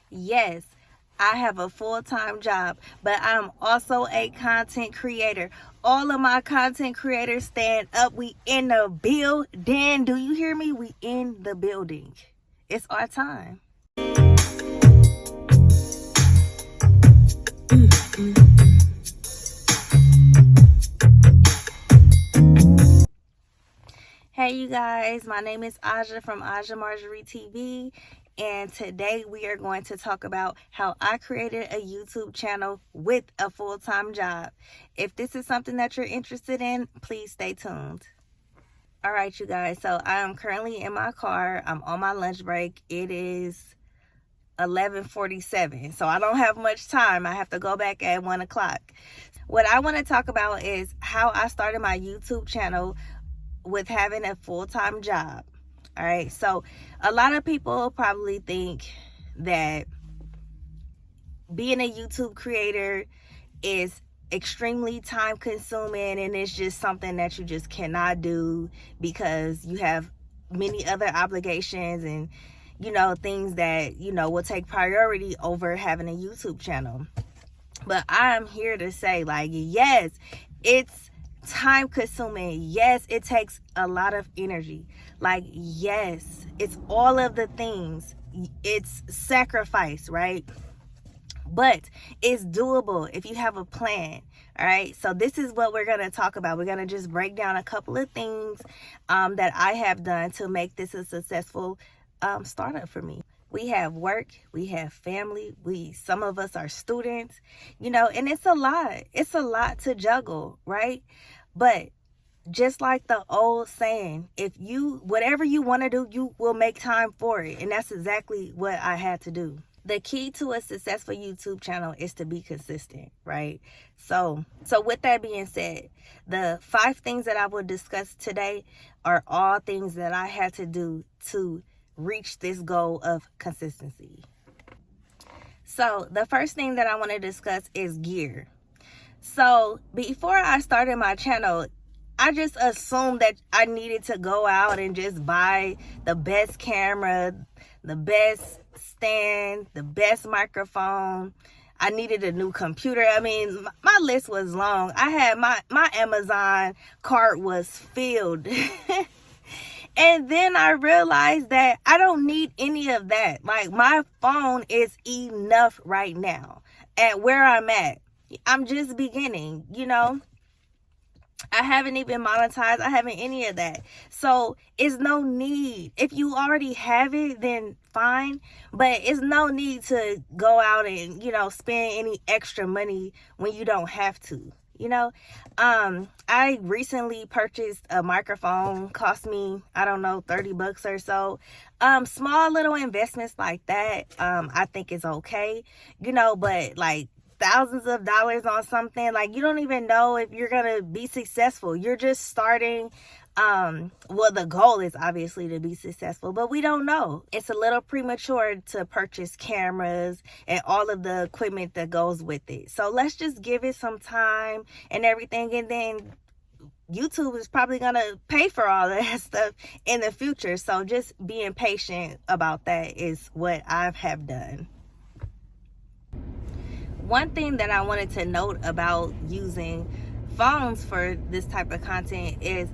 Yes, I have a full-time job, but I'm also a content creator. All of my content creators stand up. We in the building. Do you hear me? We in the building. It's our time. Hey you guys, my name is Aja from Aja Marjorie TV, and today we are going to talk about how I created a YouTube channel with a full-time job. If this is something that you're interested in, please stay tuned. All right, you guys, so I am currently in my car. I'm on my lunch break. It is 11:47, so I don't have much time. I have to go back at 1 o'clock. What I want to talk about is how I started my YouTube channel with having a full-time job. All right, so a lot of people probably think that being a YouTube creator is extremely time consuming and it's just something that you just cannot do because you have many other obligations and things that will take priority over having a YouTube channel. But I'm here to say, like, yes, it's time consuming. Yes, it takes a lot of energy. Like, yes, it's all of the things. It's sacrifice, right? But it's doable if you have a plan. All right, so this is what we're going to talk about. We're going to just break down a couple of things that I have done to make this a successful startup for me. We have work, we have family, some of us are students, and it's a lot to juggle, right? But just like the old saying, whatever you want to do, you will make time for it. And that's exactly what I had to do. The key to a successful YouTube channel is to be consistent, right? So with that being said, the 5 things that I will discuss today are all things that I had to do to reach this goal of consistency. So the first thing that I want to discuss is gear. So before I started my channel, I just assumed that I needed to go out and just buy the best camera, the best stand, the best microphone. I needed a new computer. I mean, my list was long. I had my Amazon cart was filled. And then I realized that I don't need any of that. Like, my phone is enough right now at where I'm at. I'm just beginning, I haven't even monetized. I haven't any of that. So it's no need. If you already have it, then fine. But it's no need to go out and, spend any extra money when you don't have to. I recently purchased a microphone, cost me, I don't know, $30 or so. Small little investments like that, I think is okay, but like thousands of dollars on something, like, you don't even know if you're gonna be successful. You're just starting. Well, the goal is obviously to be successful, but we don't know. It's a little premature to purchase cameras and all of the equipment that goes with it. So let's just give it some time and everything, and then YouTube is probably gonna pay for all of that stuff in the future. So just being patient about that is what I have done. One thing that I wanted to note about using phones for this type of content is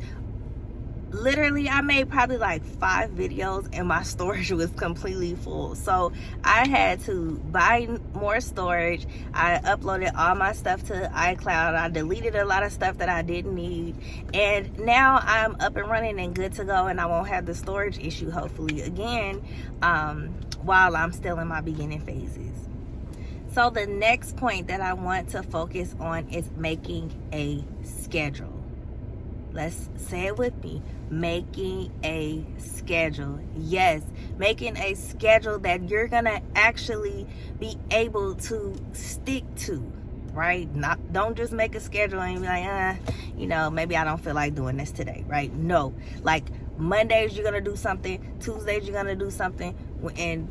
literally I made probably like 5 videos and my storage was completely full. So I had to buy more storage. I uploaded all my stuff to iCloud. I deleted a lot of stuff that I didn't need. And now I'm up and running and good to go, and I won't have the storage issue hopefully again while I'm still in my beginning phases. So the next point that I want to focus on is making a schedule. Let's say it with me. Making a schedule. Yes, making a schedule that you're gonna actually be able to stick to, right? Don't just make a schedule and be like, maybe I don't feel like doing this today, right? No, like Mondays you're gonna do something, Tuesdays you're gonna do something, and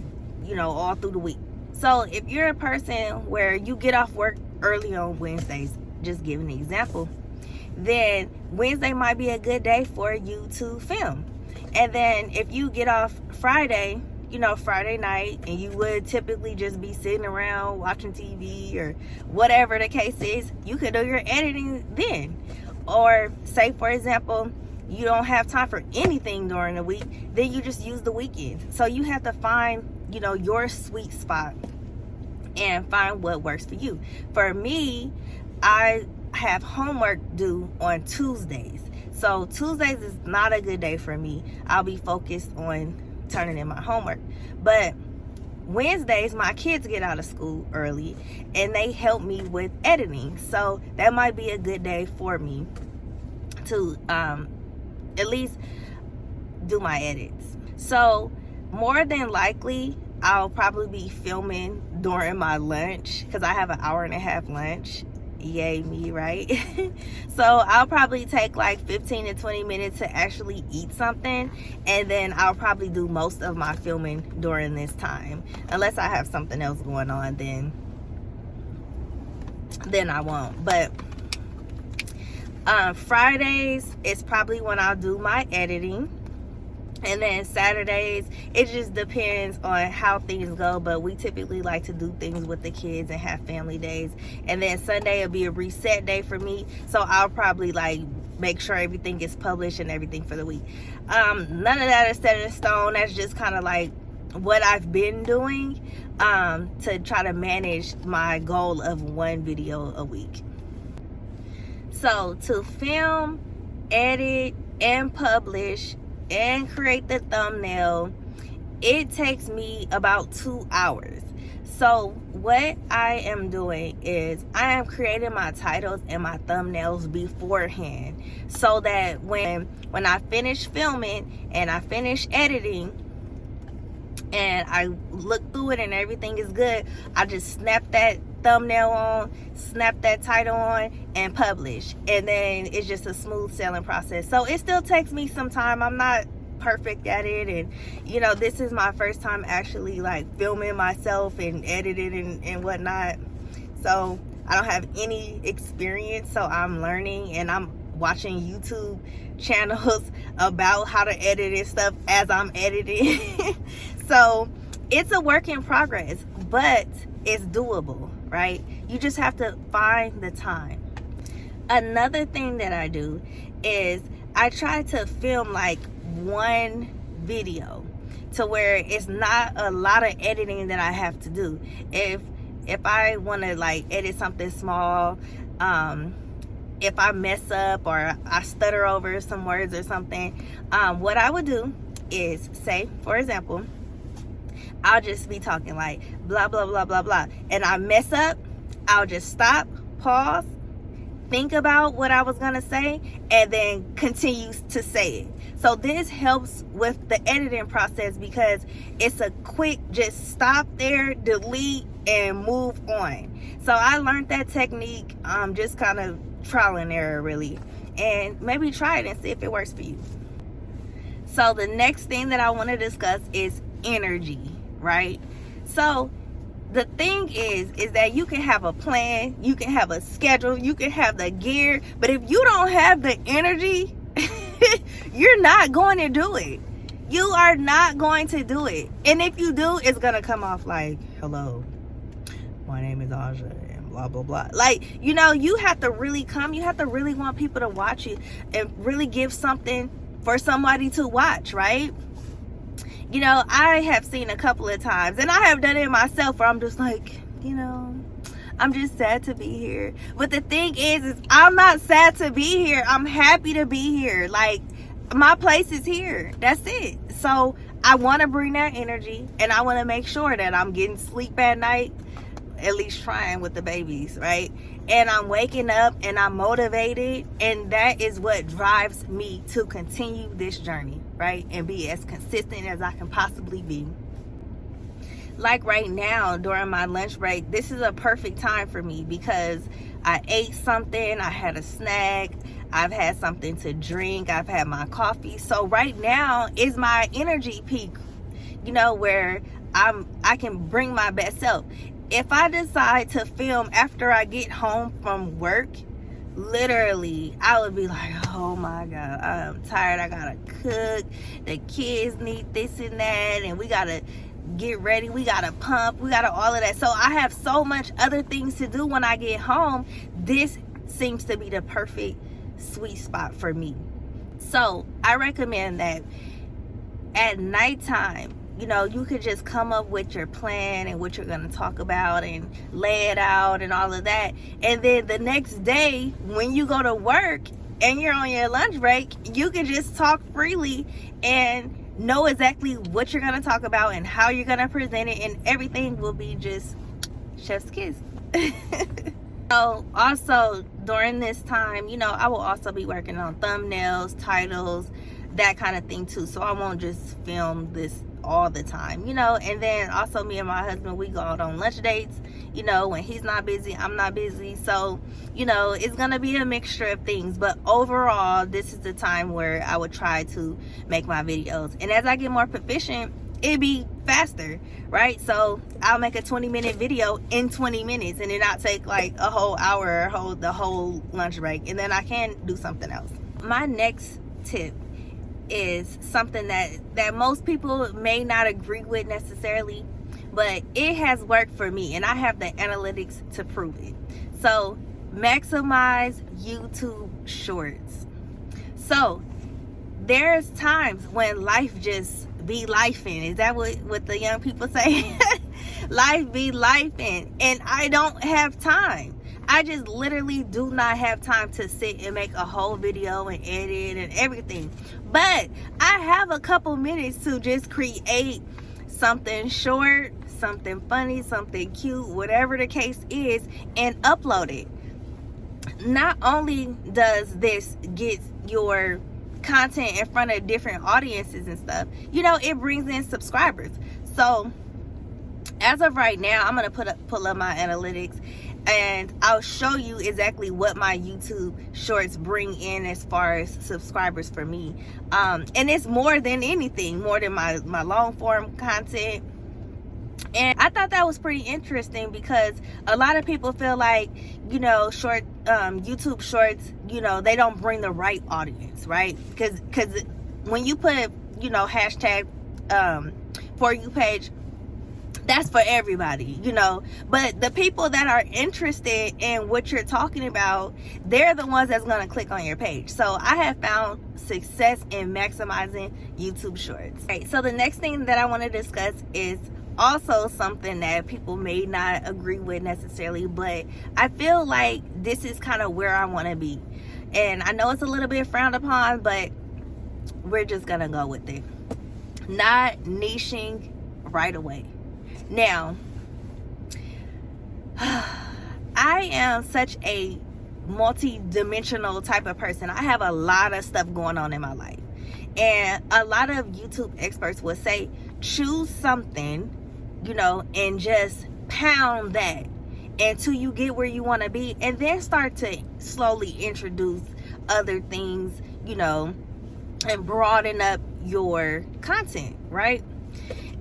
all through the week. So if you're a person where you get off work early on Wednesdays, just giving an example, then Wednesday might be a good day for you to film. And then if you get off Friday, Friday night, and you would typically just be sitting around watching TV or whatever the case is, you could do your editing then. Or say, for example, you don't have time for anything during the week, then you just use the weekend. So you have to find, your sweet spot and find what works for you. For me, I have homework due on Tuesdays. So Tuesdays is not a good day for me. I'll be focused on turning in my homework. But Wednesdays, my kids get out of school early and they help me with editing. So that might be a good day for me to at least do my edits. So more than likely, I'll probably be filming during my lunch because I have an hour and a half lunch. Yay me, right? So I'll probably take like 15 to 20 minutes to actually eat something, and then I'll probably do most of my filming during this time. Unless I have something else going on, then I won't. But Fridays is probably when I'll do my editing. And then Saturdays, it just depends on how things go, but we typically like to do things with the kids and have family days. And then Sunday will be a reset day for me, so I'll probably like make sure everything gets published and everything for the week. None of that is set in stone. That's just kind of like what I've been doing to try to manage my goal of one video a week. So to film, edit, and publish and create the thumbnail, it takes me about 2 hours. So what I am doing is I am creating my titles and my thumbnails beforehand, so that when I finish filming and I finish editing and I look through it and everything is good, I just snap that thumbnail on, snap that title on, and publish. And then it's just a smooth sailing process. So it still takes me some time. I'm not perfect at it, and this is my first time actually like filming myself and editing and whatnot. So I don't have any experience, so I'm learning, and I'm watching YouTube channels about how to edit and stuff as I'm editing. So it's a work in progress, but it's doable, right? You just have to find the time. Another thing that I do is I try to film like one video to where it's not a lot of editing that I have to do. If I want to like edit something small, if I mess up or I stutter over some words or something, what I would do is, say for example, I'll just be talking like blah blah blah blah blah, and I mess up, I'll just stop, pause, think about what I was gonna say, and then continue to say it. So this helps with the editing process because it's a quick just stop there, delete, and move on. So I learned that technique just kind of trial and error really, and maybe try it and see if it works for you. So the next thing that I want to discuss is energy, right? So the thing is that you can have a plan, you can have a schedule, you can have the gear, but if you don't have the energy, you're not going to do it. You are not going to do it. And if you do, it's going to come off like, hello, my name is Aja, and blah, blah, blah. Like, you have to really come. You have to really want people to watch you and really give something for somebody to watch, right? I have seen a couple of times, and I have done it myself, where I'm just like, I'm just sad to be here. But the thing is I'm not sad to be here. I'm happy to be here. Like, my place is here. That's it. So I want to bring that energy, and I want to make sure that I'm getting sleep at night, at least trying with the babies, right? And I'm waking up and I'm motivated, and that is what drives me to continue this journey, right? And be as consistent as I can possibly be. Like right now during my lunch break, this is a perfect time for me because I ate something, I had a snack, I've had something to drink, I've had my coffee. So right now is my energy peak, where I can bring my best self. If I decide to film after I get home from work, literally, I would be like, oh my God, I'm tired. I gotta cook. The kids need this and that, and we gotta get ready. We gotta pump. We gotta all of that. So I have so much other things to do when I get home. This seems to be the perfect sweet spot for me. So I recommend that at nighttime, you know, you could just come up with your plan and what you're going to talk about and lay it out and all of that. And then the next day, when you go to work and you're on your lunch break, you can just talk freely and know exactly what you're going to talk about and how you're going to present it, and everything will be just chef's kiss. So also during this time, you know, I will also be working on thumbnails, titles, that kind of thing too. So I won't just film this all the time, you know. And then also me and my husband, we go out on lunch dates, you know. When he's not busy, I'm not busy. So, you know, it's gonna be a mixture of things, but overall this is the time where I would try to make my videos. And as I get more proficient, it'd be faster, right? So I'll make a 20-minute video in 20 minutes, and then I'll take like a whole hour, the whole lunch break, and then I can do something else. My next tip is something that most people may not agree with necessarily, but it has worked for me, and I have the analytics to prove it. So maximize YouTube shorts. So there's times when life just be lifing. Is that what the young people say? Life be lifing, and I don't have time. I just literally do not have time to sit and make a whole video and edit and everything. But I have a couple minutes to just create something short, something funny, something cute, whatever the case is, and upload it. Not only does this get your content in front of different audiences and stuff, you know, it brings in subscribers. So as of right now, I'm gonna pull up my analytics, and I'll show you exactly what my YouTube shorts bring in as far as subscribers for me. And it's more than anything, more than my long form content. And I thought that was pretty interesting, because a lot of people feel like, you know, YouTube shorts, you know, they don't bring the right audience, right? Because when you put, you know, hashtag For You page, that's for everybody, you know. But the people that are interested in what you're talking about, they're the ones that's going to click on your page. So I have found success in maximizing YouTube shorts. Okay, so the next thing that I want to discuss is also something that people may not agree with necessarily, but I feel like this is kind of where I want to be. And I know it's a little bit frowned upon, but we're just gonna go with it. Not niching right away. Now, I am such a multi-dimensional type of person. I have a lot of stuff going on in my life, and a lot of YouTube experts would say, choose something, you know, and just pound that until you get where you want to be, and then start to slowly introduce other things, you know, and broaden up your content, right?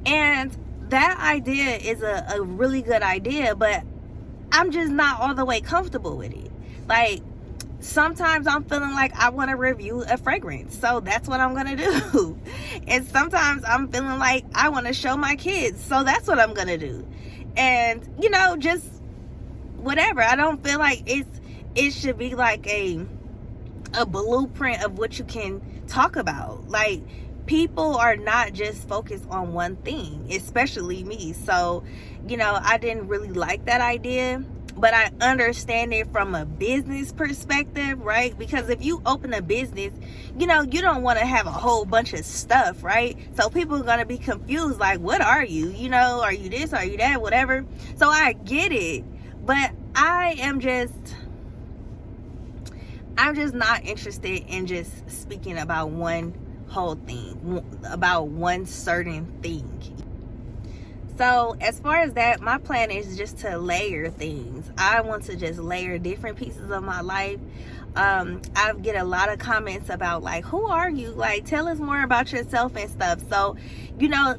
And that idea is a really good idea, but I'm just not all the way comfortable with it. Like, sometimes I'm feeling like I want to review a fragrance, so that's what I'm gonna do. And sometimes I'm feeling like I want to show my kids, so that's what I'm gonna do. And, you know, just whatever. I don't feel like it should be like a blueprint of what you can talk about. Like, people are not just focused on one thing, especially me. So, you know, I didn't really like that idea, but I understand it from a business perspective, right? Because if you open a business, you know, you don't want to have a whole bunch of stuff, right? So people are going to be confused, like, what are you? You know, are you this? Are you that? Whatever. So I get it, but I'm just not interested in just speaking about one whole thing, about one certain thing. So as far as that, my plan is just to layer things. I want to just layer different pieces of my life. I get a lot of comments about, like, who are you? Like, tell us more about yourself and stuff. So, you know,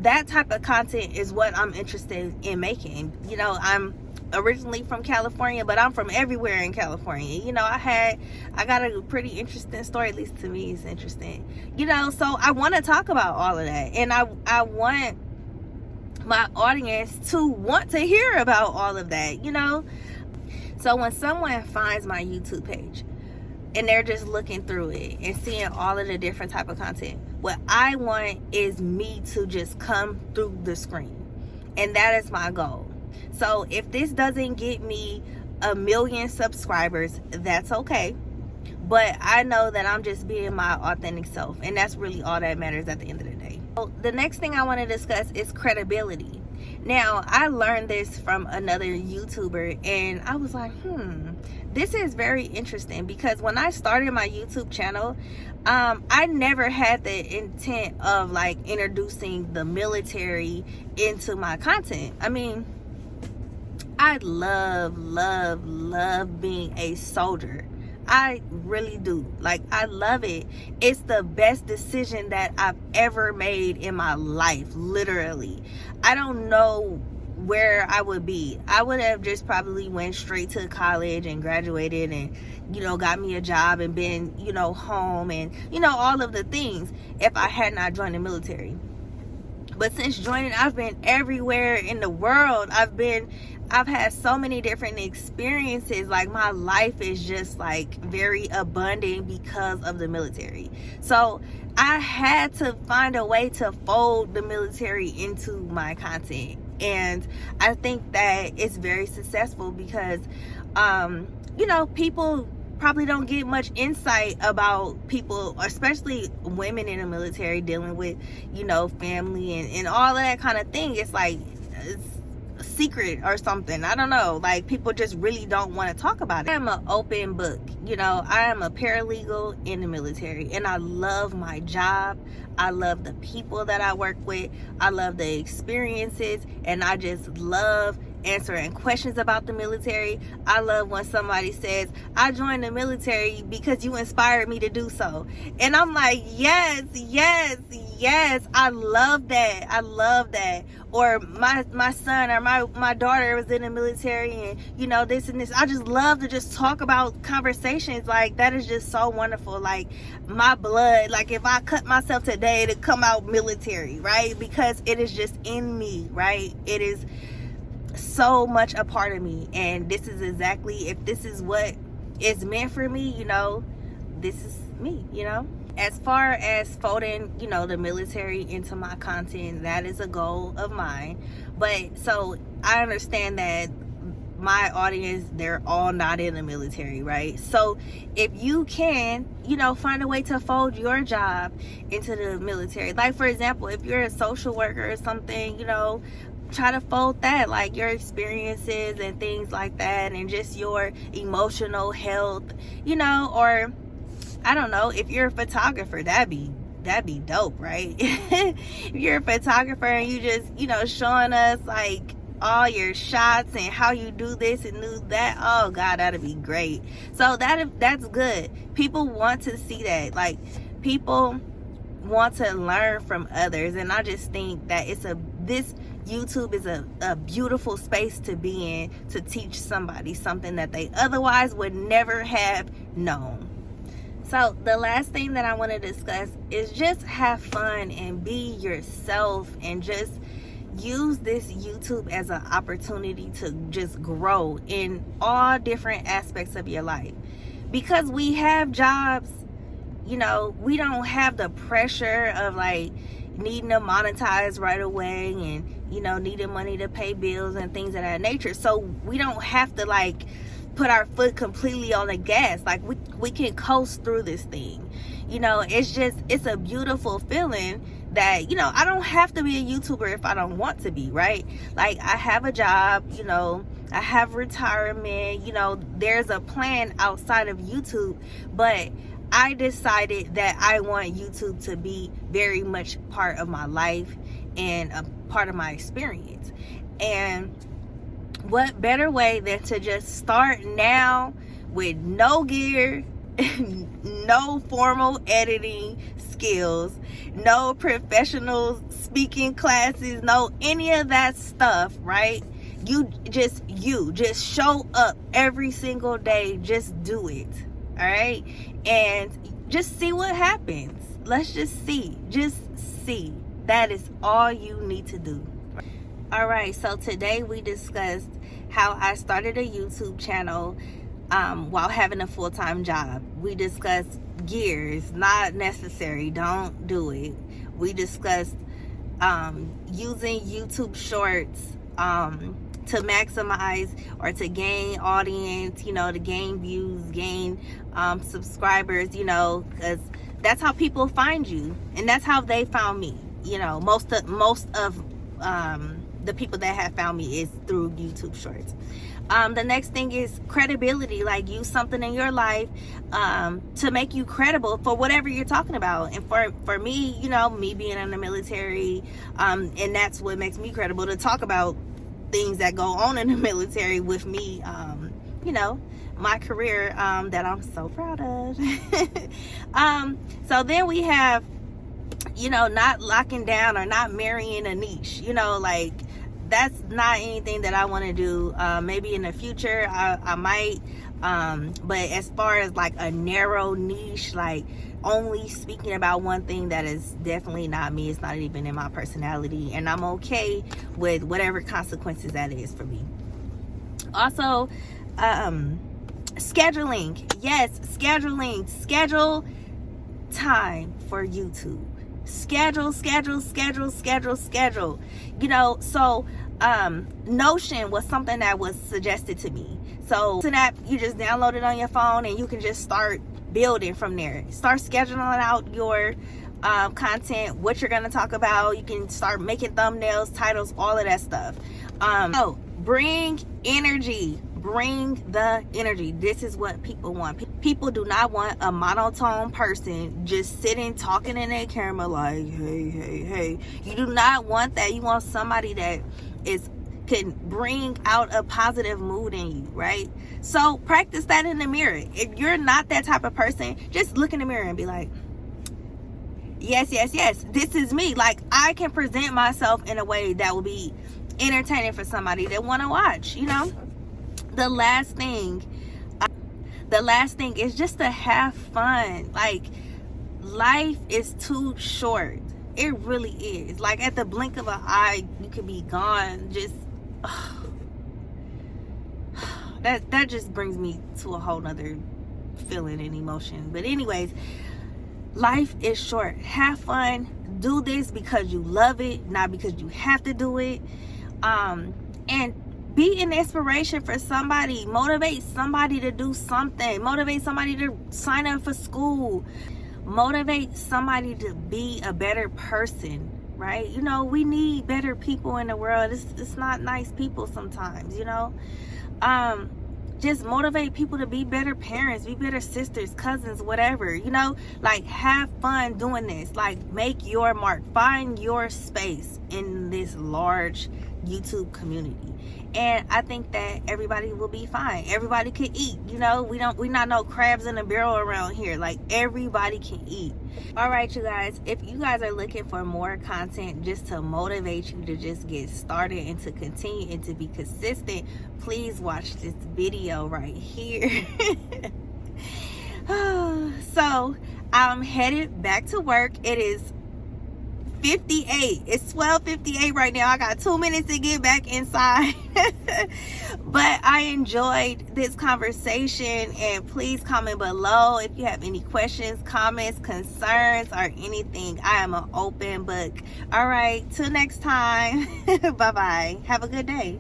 that type of content is what I'm interested in making. You know, I'm originally from California, but I'm from everywhere in California. You know, I got a pretty interesting story, at least to me it's interesting. You know, so I want to talk about all of that, and I want my audience to want to hear about all of that, you know. So when someone finds my YouTube page and they're just looking through it and seeing all of the different type of content, what I want is me to just come through the screen, and that is my goal. So if this doesn't get me 1 million subscribers, that's okay, but I know that I'm just being my authentic self, and that's really all that matters at the end of the day. So the next thing I want to discuss is credibility. Now, I learned this from another YouTuber, and I was like, this is very interesting, because when I started my YouTube channel, I never had the intent of like introducing the military into my content. I mean, I love being a soldier. I really do. Like, I love it. It's the best decision that I've ever made in my life, literally. I don't know where I would be. I would have just probably went straight to college and graduated and, you know, got me a job and been, you know, home and, you know, all of the things if I had not joined the military. But since joining, I've been everywhere in the world. I've had so many different experiences. Like, my life is just like very abundant because of the military. So I had to find a way to fold the military into my content, and I think that it's very successful because you know, people probably don't get much insight about people, especially women in the military, dealing with, you know, family and all of that kind of thing. It's like it's a secret or something. I don't know. Like, people just really don't want to talk about it. I'm an open book. You know, I am a paralegal in the military, and I love my job. I love the people that I work with. I love the experiences, and I just love answering questions about the military. I love when somebody says, I joined the military because you inspired me to do so. And I'm like, yes, I love that. I love that. Or my son or my daughter was in the military, and, you know, this and this. I just love to just talk about conversations. Like, that is just so wonderful. Like, my blood, like, if I cut myself today, it'd come out military, right? Because it is just in me, right? It is so much a part of me, and this is exactly, if this is what is meant for me, you know, this is me, you know. As far as folding, you know, the military into my content, that is a goal of mine. But so I understand that my audience, they're all not in the military, right? So if you can, you know, find a way to fold your job into the military. Like, for example, if you're a social worker or something, you know, try to fold that, like your experiences and things like that, and just your emotional health, you know. Or I don't know, if you're a photographer, that'd be dope, right? If you're a photographer and you just, you know, showing us like all your shots and how you do this and do that, oh God, that'd be great. So that's good. People want to see that. Like, people want to learn from others, and I just think that this YouTube is a beautiful space to be in, to teach somebody something that they otherwise would never have known. So the last thing that I want to discuss is just have fun and be yourself, and just use this YouTube as an opportunity to just grow in all different aspects of your life. Because we have jobs, you know, we don't have the pressure of like needing to monetize right away, and, you know, needing money to pay bills and things of that nature. So we don't have to like put our foot completely on the gas. Like, we can coast through this thing. You know, it's a beautiful feeling that, you know, I don't have to be a YouTuber if I don't want to be, right? Like, I have a job, you know, I have retirement, you know, there's a plan outside of YouTube, but I decided that I want YouTube to be very much part of my life and a part of my experience. And what better way than to just start now with no gear, no formal editing skills, no professional speaking classes, no any of that stuff, right? You just show up every single day. Just do it. All right? And just see what happens. Let's just see. Just see. That is all you need to do. All right, so today we discussed how I started a YouTube channel while having a full-time job. We discussed gears, not necessary, don't do it. We discussed using YouTube Shorts to maximize or to gain audience, to gain views, gain subscribers, because that's how people find you, and that's how they found me. Most of the people that have found me is through YouTube Shorts. The next thing is credibility. Like, use something in your life to make you credible for whatever you're talking about. And for me, me being in the military, and that's what makes me credible, to talk about things that go on in the military with me, my career that I'm so proud of. So then we have, not locking down or not marrying a niche. Like, that's not anything that I want to do. Maybe in the future I might, but as far as like a narrow niche, like only speaking about one thing, that is definitely not me. It's not even in my personality, and I'm okay with whatever consequences that is for me. Also, scheduling. Yes, scheduling. Schedule time for YouTube. Schedule. So Notion was something that was suggested to me. So it's an app you just download it on your phone, and you can just start building from there. Start scheduling out your content, what you're going to talk about. You can start making thumbnails, titles, all of that stuff. Bring energy. Bring the energy. This is what people want. People do not want a monotone person just sitting talking in their camera like, hey. You do not want that. You want somebody that can bring out a positive mood in you, right? So practice that in the mirror. If you're not that type of person, just look in the mirror and be like, yes, this is me. Like, I can present myself in a way that will be entertaining for somebody that want to watch. The last thing is just to have fun. Like, life is too short. It really is. Like, at the blink of an eye, you could be gone. Just that just brings me to a whole nother feeling and emotion. But anyways, life is short. Have fun. Do this because you love it, not because you have to do it. And be an inspiration for somebody. Motivate somebody to do something. Motivate somebody to sign up for school. Motivate somebody to be a better person, right? We need better people in the world. It's not nice people sometimes, just motivate people to be better parents, be better sisters, cousins, whatever, like, have fun doing this. Like, make your mark, find your space in this large YouTube community. And I think that everybody will be fine. Everybody can eat. We not no crabs in a barrel around here. Like, everybody can eat. All right, you guys. If you guys are looking for more content just to motivate you to just get started and to continue and to be consistent, please watch this video right here. So I'm headed back to work. It is 58. It's 12:58 right now. I got 2 minutes to get back inside. But I enjoyed this conversation, and please comment below if you have any questions, comments, concerns, or anything. I am an open book. All right, till next time. Bye bye. Have a good day.